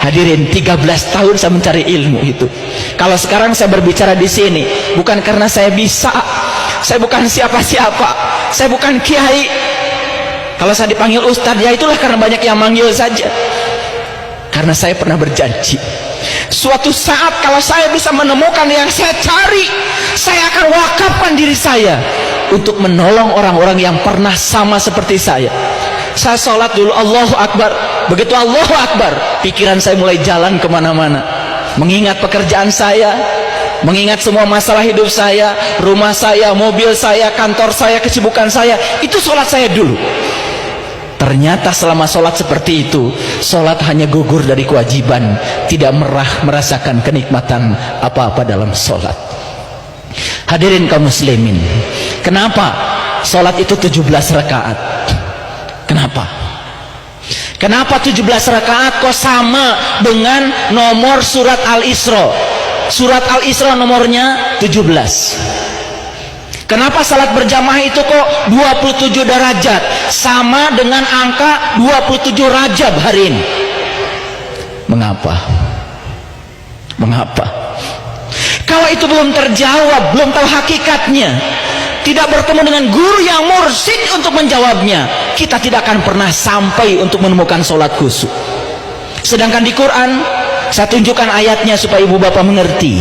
Hadirin, 13 tahun saya mencari ilmu itu. Kalau sekarang saya berbicara di sini, bukan karena saya bisa, saya bukan siapa-siapa, saya bukan kiai. Kalau saya dipanggil ustadz, ya itulah karena banyak yang manggil saja. Karena saya pernah berjanji, suatu saat kalau saya bisa menemukan yang saya cari, saya akan wakafkan diri saya untuk menolong orang-orang yang pernah sama seperti saya. Saya sholat dulu, Allahu Akbar. Begitu Allahu Akbar, pikiran saya mulai jalan kemana-mana, mengingat pekerjaan saya, mengingat semua masalah hidup saya, rumah saya, mobil saya, kantor saya, kesibukan saya. Itu sholat saya dulu. Ternyata selama sholat seperti itu, sholat hanya gugur dari kewajiban, tidak merasakan kenikmatan apa-apa dalam sholat. Hadirin kaum muslimin, kenapa sholat itu 17 rakaat? Kenapa? Kenapa 17 rakaat kok sama dengan nomor surat Al-Isra? Surat Al-Isra nomornya 17. Kenapa salat berjamaah itu kok 27 derajat? Sama dengan angka 27 Rajab hari ini. Mengapa? Mengapa? Kalau itu belum terjawab, belum tahu hakikatnya, tidak bertemu dengan guru yang mursyid untuk menjawabnya, kita tidak akan pernah sampai untuk menemukan sholat khusyuk. Sedangkan di Quran, saya tunjukkan ayatnya supaya ibu bapak mengerti.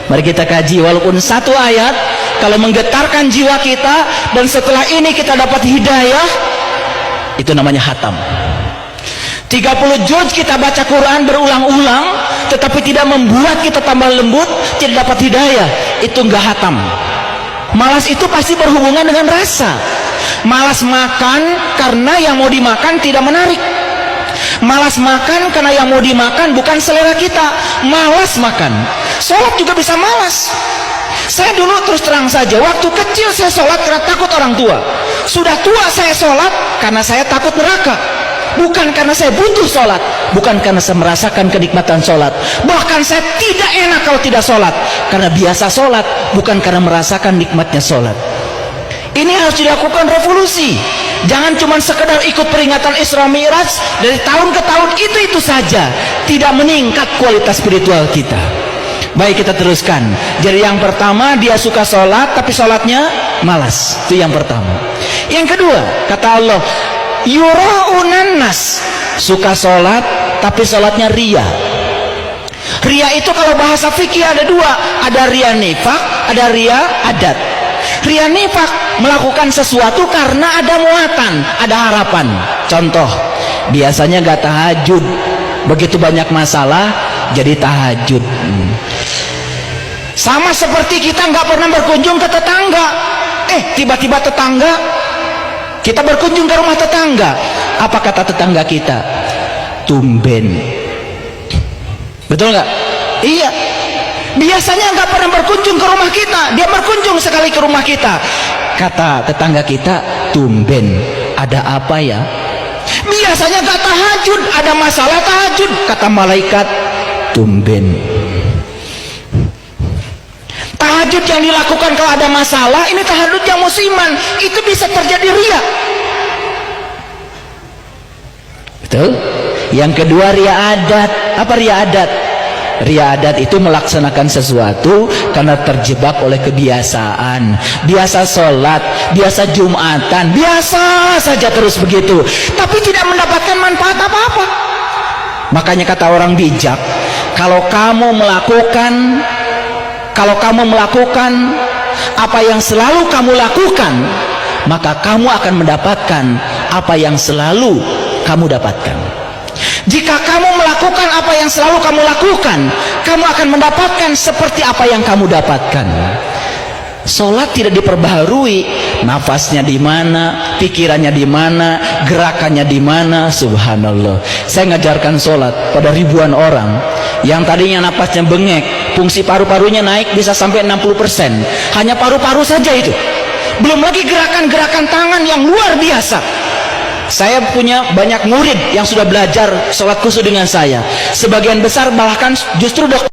Mari kita kaji, walaupun satu ayat, kalau menggetarkan jiwa kita, dan setelah ini kita dapat hidayah, itu namanya hatam. 30 juz kita baca Quran berulang-ulang, tetapi tidak membuat kita tambah lembut, tidak dapat hidayah, itu enggak hatam. Malas itu pasti berhubungan dengan rasa. Malas makan karena yang mau dimakan tidak menarik. Malas makan karena yang mau dimakan bukan selera kita. Malas makan. Sholat juga bisa malas. Saya dulu terus terang saja, waktu kecil saya sholat karena takut orang tua. Sudah tua saya sholat karena saya takut neraka. Bukan karena saya butuh sholat, bukan karena saya merasakan kenikmatan sholat. Bahkan saya tidak enak kalau tidak sholat, karena biasa sholat, bukan karena merasakan nikmatnya sholat. Ini harus dilakukan revolusi. Jangan cuma sekedar ikut peringatan Isra Mi'raj dari tahun ke tahun, itu saja, tidak meningkat kualitas spiritual kita. Baik, kita teruskan. Jadi yang pertama, dia suka sholat tapi sholatnya malas. Itu yang pertama. Yang kedua, kata Allah, yura'unan nas, suka sholat tapi sholatnya ria. Ria itu kalau bahasa fikih ada dua, ada ria nifak, ada ria adat. Ria nifak, melakukan sesuatu karena ada muatan, ada harapan. Contoh, biasanya gak tahajud, begitu banyak masalah jadi tahajud. Sama seperti kita gak pernah berkunjung ke tetangga, tiba-tiba tetangga, kita berkunjung ke rumah tetangga. Apa kata tetangga kita? Tumben. Betul nggak? Iya. Biasanya nggak pernah berkunjung ke rumah kita, dia berkunjung sekali ke rumah kita. Kata tetangga kita, tumben. Ada apa ya? Biasanya nggak tahajud, ada masalah tahajud. Kata malaikat, tumben. Tahajud yang dilakukan kalau ada masalah, ini tahajud yang musiman, itu bisa terjadi ria. Betul? Yang kedua, ria adat. Apa ria adat? Ria adat itu melaksanakan sesuatu karena terjebak oleh kebiasaan. Biasa sholat, biasa jumatan, biasa saja terus begitu, tapi tidak mendapatkan manfaat apa-apa. Makanya kata orang bijak, kalau kamu melakukan apa yang selalu kamu lakukan, maka kamu akan mendapatkan apa yang selalu kamu dapatkan. Jika kamu melakukan apa yang selalu kamu lakukan, kamu akan mendapatkan seperti apa yang kamu dapatkan. Sholat tidak diperbaharui, nafasnya di mana, pikirannya di mana, gerakannya di mana. Subhanallah, saya ngajarkan sholat pada ribuan orang yang tadinya nafasnya bengek, fungsi paru-parunya naik bisa sampai 60%. Hanya paru-paru saja itu, belum lagi gerakan-gerakan tangan yang luar biasa. Saya punya banyak murid yang sudah belajar sholat khusyuk dengan saya. Sebagian besar bahkan justru dokter